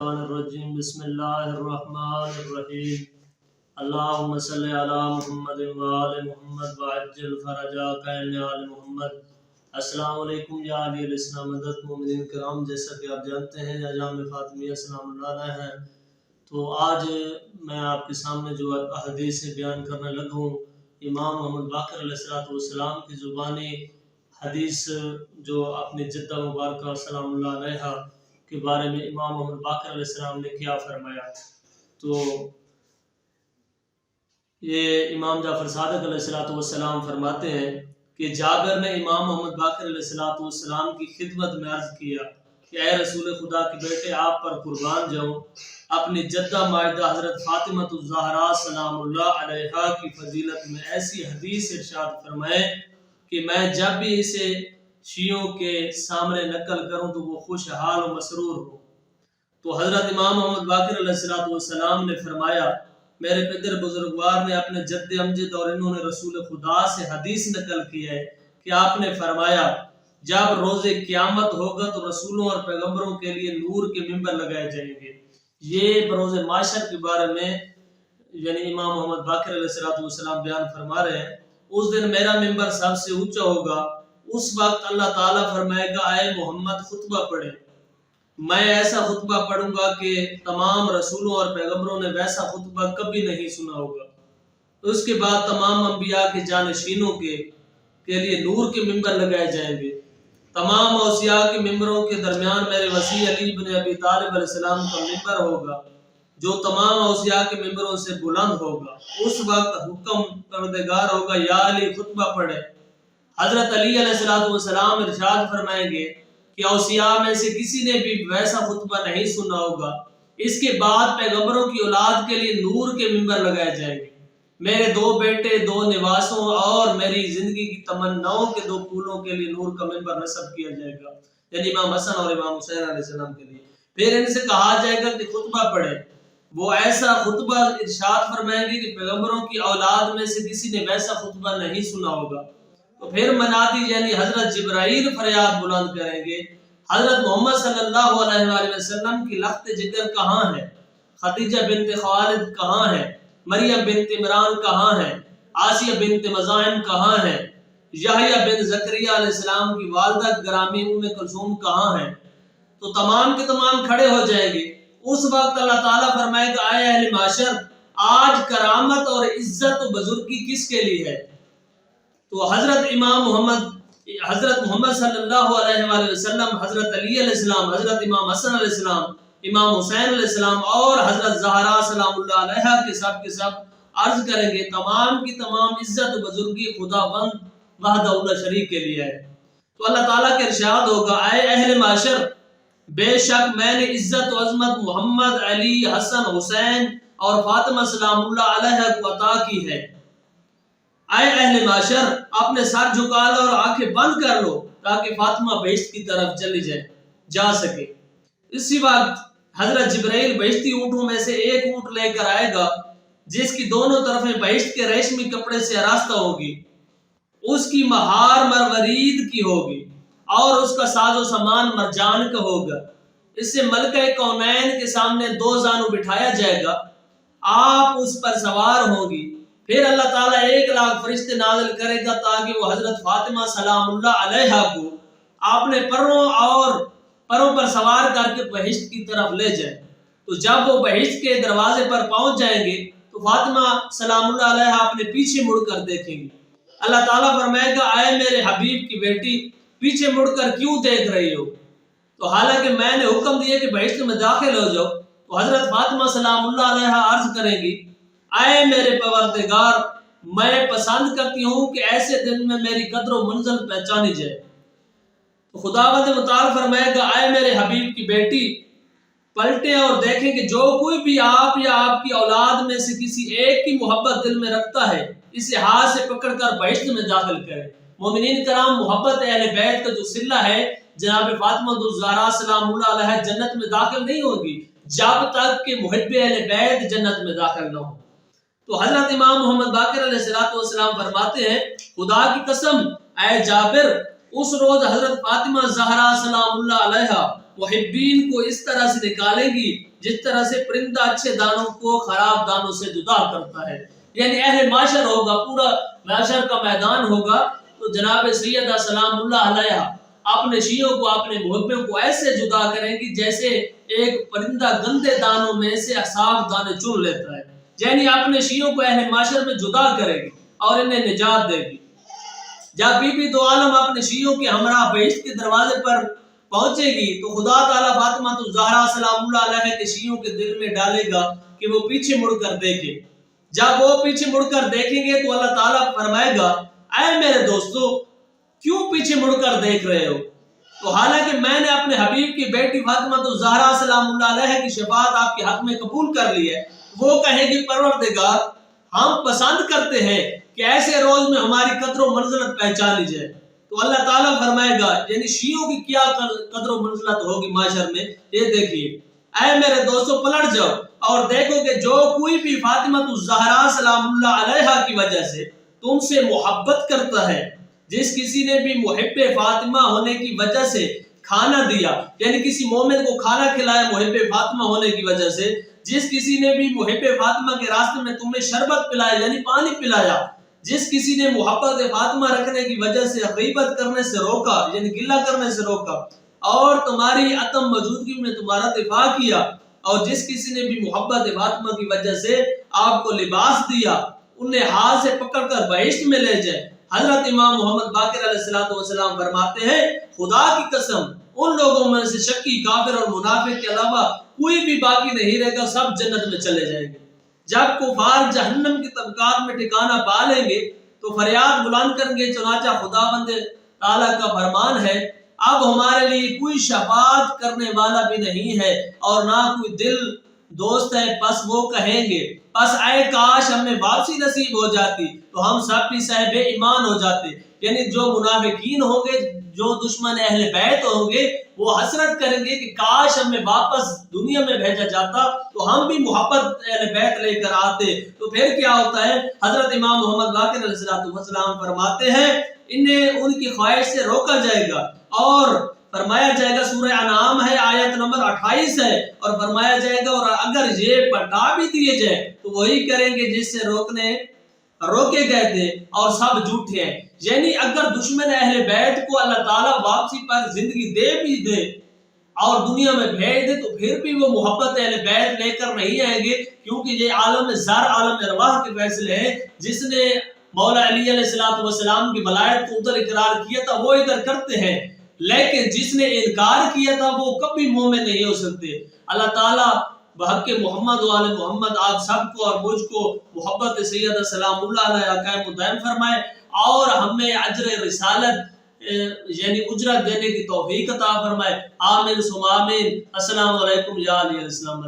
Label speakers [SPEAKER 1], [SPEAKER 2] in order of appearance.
[SPEAKER 1] الرجیم بسم اللہ الرحمن الرحیم اللہم صلی علی محمد وآل محمد وعجل فرجاک یا آل محمد۔ السلام علیکم یا علی الاسلام مدد مومنین کرام، جیسا کہ آپ جانتے ہیں اجام فاطمیہ سلام اللہ علیہ ہیں، تو آج میں آپ کے سامنے جو احادیث بیان کرنے لگا ہوں امام محمد باقر علیہ السلام کی زبانی حدیث جو اپنی جدہ مبارکہ سلام اللہ علیہ کے بارے میں امام محمد باقر علیہ السلام نے کیا فرمایا۔ تو یہ امام جعفر صادق علیہ السلام فرماتے ہیں کہ جابر نے امام محمد باقر علیہ السلام کی خدمت میں عرض کیا کہ اے رسول خدا کے بیٹے، آپ پر قربان جاؤں، اپنی جدہ ماجدہ حضرت فاطمہ الزہرا سلام اللہ علیہا کی فضیلت میں ایسی حدیث ارشاد فرمائے کہ میں جب بھی اسے شیعوں کے سامنے نقل کروں تو وہ خوشحال و مسرور ہو۔ تو حضرت امام محمد باقر علیہ السلام نے فرمایا، میرے پدر بزرگوار نے اپنے جد امجد اور انہوں نے رسول خدا سے حدیث نقل کی ہے کہ آپ نے فرمایا، جب روز قیامت ہوگا تو رسولوں اور پیغمبروں کے لیے نور کے ممبر لگائے جائیں گے۔ یہ بروز معاشر کے بارے میں یعنی امام محمد باقر علیہ السلام بیان فرما رہے ہیں۔ اس دن میرا ممبر سب سے اونچا ہوگا، اس وقت اللہ تعالیٰ فرمائے گا، اے محمد خطبہ پڑھے۔ میں ایسا خطبہ پڑھوں گا کہ تمام رسولوں اور پیغمبروں نے ویسا خطبہ کبھی نہیں سنا ہوگا۔ اس کے بعد تمام انبیاء کے جانشینوں کے لیے نور کے ممبر لگائے جائیں گے۔ تمام اوصیاء کے ممبروں کے درمیان میرے وسیع علی بن ابی طالب علیہ السلام کا ممبر ہوگا جو تمام اوصیاء کے ممبروں سے بلند ہوگا۔ اس وقت حکم پروردگار ہوگا، یا علی خطبہ پڑھے۔ حضرت علی علیہ السلام ارشاد فرمائیں گے کہ اوصیاء میں سے کسی نے بھی ویسا خطبہ نہیں سنا ہوگا۔ اس کے بعد پیغمبروں کی اولاد کے لیے نور کے ممبر لگائے جائیں گے۔ میرے دو بیٹے، دو نواسوں اور میری زندگی کی تمناؤں کے دو پھولوں کے لیے نور کا ممبر نصب کیا جائے گا، یعنی امام حسن اور امام حسین علیہ السلام کے لیے۔ پھر ان سے کہا جائے گا کہ خطبہ پڑھے۔ وہ ایسا خطبہ ارشاد فرمائیں گے کہ پیغمبروں کی اولاد میں سے کسی نے ویسا خطبہ نہیں سنا ہوگا۔ تو پھر منادی یعنی حضرت جبرائیل فریاد بلند کریں گے، حضرت محمد صلی اللہ علیہ وآلہ وسلم کی لخت جگر کہاں ہے؟ خدیجہ بنت خوالد کہاں ہے؟ مریم بنت عمران کہاں ہے؟ آسیہ بنت مزاحم کہاں ہے؟ یحییٰ بن زکریا علیہ السلام کی والدہ گرامی ام کلثوم کہاں ہے؟ تو تمام کے تمام کھڑے ہو جائیں گے۔ اس وقت اللہ تعالیٰ فرمائے گا، اے اہل معاشر، آج کرامت اور عزت و بزرگی کس کے لیے ہے؟ تو حضرت محمد صلی اللہ علیہ وآلہ وسلم، حضرت علی علیہ السلام، حضرت امام حسن علیہ السلام، امام حسین علیہ السلام اور حضرت زہرا سلام اللہ علیہ کے سب عرض کریں گے، تمام کی تمام عزت و بزرگی خدا بند وحدہ لا شریک کے لیے ہے۔ تو اللہ تعالیٰ کے ارشاد ہوگا، اے اہل معاشر، بے شک میں نے عزت و عظمت محمد، علی، حسن، حسین اور فاطمہ سلام اللہ علیہ کو عطا کی ہے۔ اے اہل معاشر، اپنے سر جھکا لو اور آنکھیں بند کر لو تاکہ فاطمہ بہشت کی طرف چلی جا سکے۔ اسی وقت حضرت جبرائیل بہشتی اونٹوں میں سے ایک اونٹ لے کر آئے گا جس کی دونوں طرفیں بہشت کے ریشمی کپڑے سے آراستہ ہوگی۔ اس کی مہار مرورید کی ہوگی اور اس کا ساز و سامان مرجان کا ہوگا۔ اس سے ملکہ کونین کے سامنے دو زانو بٹھایا جائے گا، آپ اس پر سوار ہوں گی۔ پھر اللہ تعالیٰ 1,00,000 فرشتے نازل کرے گا تاکہ وہ حضرت فاطمہ سلام اللہ علیہ کو اپنے پروں پر سوار کر کے بہشت کی طرف لے جائیں۔ تو جب وہ بہشت کے دروازے پر پہنچ جائیں گے تو فاطمہ سلام اللہ علیہ اپنے پیچھے مڑ کر دیکھیں گی۔ اللہ تعالیٰ فرمائے گا، اے میرے حبیب کی بیٹی، پیچھے مڑ کر کیوں دیکھ رہی ہو؟ تو حالانکہ میں نے حکم دیا کہ بہشت میں داخل ہو جاؤ، تو حضرت فاطمہ سلام اللہ علیہ عرض کریں گی، اے میرے پروردگار، میں پسند کرتی ہوں کہ ایسے دن میں میری قدر و منزل پہچانی جائے۔ تو خداوند متعال فرمائے گا، اے میرے حبیب کی بیٹی، پلٹیں اور دیکھیں کہ جو کوئی بھی آپ یا آپ کی اولاد میں سے کسی ایک کی محبت دل میں رکھتا ہے، اسے ہاتھ سے پکڑ کر بہشت میں داخل کرے۔ مومنین کرام، محبت اہل بیت کا جو صلہ ہے، جناب فاطمہ الزہرا سلام اللہ علیہ جنت میں داخل نہیں ہوگی جب تک کہ محب اہل بیت جنت میں داخل نہ ہو۔ تو حضرت امام محمد باقر علیہ السلام فرماتے ہیں، خدا کی قسم اے جابر، اس روز حضرت فاطمہ زہرا سلام اللہ علیہ محبین کو اس طرح سے نکالے گی جس طرح سے پرندہ اچھے دانوں کو خراب دانوں سے جدا کرتا ہے. یعنی اہل معاشر ہوگا، پورا معاشر کا میدان ہوگا، تو جناب سیدہ سلام اللہ علیہ اپنے شیعوں کو، اپنے محبوں کو ایسے جدا کریں گی جیسے ایک پرندہ گندے دانوں میں سے صاف دانے چن لیتا ہے. یعنی اپنے شیعوں کو اہل معاشر میں جدا کرے گی اور انہیں نجات دے گی. جب بی بی دو عالم اپنے شیعوں کے ہمراہ بہشت کے دروازے پر پہنچے گی تو خدا تعالیٰ فاطمہ الزہرا سلام اللہ علیہ کے شیعوں کے دل میں ڈالے گا کہ وہ پیچھے مڑ کر دیکھیں. جب وہ پیچھے مڑ کر دیکھیں گے تو اللہ تعالیٰ فرمائے گا اے میرے دوستو کیوں پیچھے مڑ کر دیکھ رہے ہو؟ تو حالانکہ میں نے اپنے حبیب کی بیٹی فاطمہ الزہرا سلام اللہ علیہ کی شفاعت آپ کے حق میں قبول کر لی ہے. وہ کہے گی پروردگار ہم پسند کرتے ہیں کہ ایسے روز میں ہماری قدر و منزلت پہچانی جائے. تو اللہ تعالیٰ فرمائے گا یعنی شیعوں کی کیا قدر و منزلت ہوگی معاشر میں، یہ دیکھیے. اے میرے دوستو پلٹ جاؤ اور دیکھو کہ جو کوئی بھی فاطمہ الزہرا سلام اللہ علیہ کی وجہ سے تم سے محبت کرتا ہے، جس کسی نے بھی محب فاطمہ ہونے کی وجہ سے کھانا دیا، یعنی کسی مومن کو کھانا کھلایا محب فاطمہ ہونے کی وجہ سے، جس کسی نے بھی محب فاطمہ کے راستے میں تمہیں شربت پلایا یعنی پانی پلایا، جس کسی نے محبت فاطمہ رکھنے کی وجہ سے غیبت کرنے سے روکا یعنی گلہ کرنے سے روکا، اور تمہاری عدم موجودگی میں تمہارا دفاع کیا، اور جس کسی نے بھی محبت فاطمہ کی وجہ سے آپ کو لباس دیا، انہیں ہاتھ سے پکڑ کر بہشت میں لے جائے. حضرت امام محمد باقر علیہ السلام فرماتے ہیں خدا کی قسم ان لوگوں میں سے شکی، کافر اور منافق کے علاوہ کوئی بھی باقی نہیں رہے گا، سب جنت میں چلے جائیں گے. جب کفار جہنم کی طبقات میں ٹھکانہ پا لیں گے تو فریاد بلند کریں گے، چنانچہ خداوند تعالیٰ کا فرمان ہے اب ہمارے لیے کوئی شفاعت کرنے والا بھی نہیں ہے اور نہ کوئی دل دوست ہے. پس وہ کہیں گے پس اے کاش ہمیں واپسی نصیب ہو جاتی تو ہم سب بھی صاحب ایمان ہو جاتے. یعنی جو منافقین ہوں گے، جو دشمن اہل بیت ہوں گے، وہ حسرت کریں گے کہ کاش ہمیں واپس دنیا میں بھیجا جاتا تو ہم بھی محبت اہل بیت لے کر آتے. تو پھر کیا ہوتا ہے؟ حضرت امام محمد باقر علیہ السلام فرماتے ہیں انہیں ان کی خواہش سے روکا جائے گا اور فرمایا جائے گا، سورہ انعام ہے آیت نمبر 28 ہے، اور فرمایا جائے گا اور اگر یہ پٹا بھی دیے جائے تو وہی کریں گے جس سے روکے گئے تھے اور سب جھوٹے ہیں. یعنی اگر دشمن اہل بیت کو اللہ تعالیٰ واپسی پر زندگی دے بھی دے اور دنیا میں بھیج دے تو پھر بھی وہ محبت اہل بیت لے کر نہیں آئیں گے، کیونکہ یہ عالم زر عالم ارواح کے فیصلے ہیں. جس نے مولا علی علیہ السلام کی ولایت کو ادھر اقرار کیا تھا وہ ادھر کرتے ہیں، لیکن جس نے انکار کیا تھا وہ کبھی مومن نہیں ہو سکتے. اللہ تعالیٰ بحق محمد و آل محمد آپ سب کو اور مجھ کو محبت سیدہ سلام اللہ علیہ قائم و دائم فرمائے اور ہمیں اجر رسالت یعنی اجرت دینے کی توفیق عطا فرمائے. آمین ثم آمین. السلام علیکم یا علی السلام.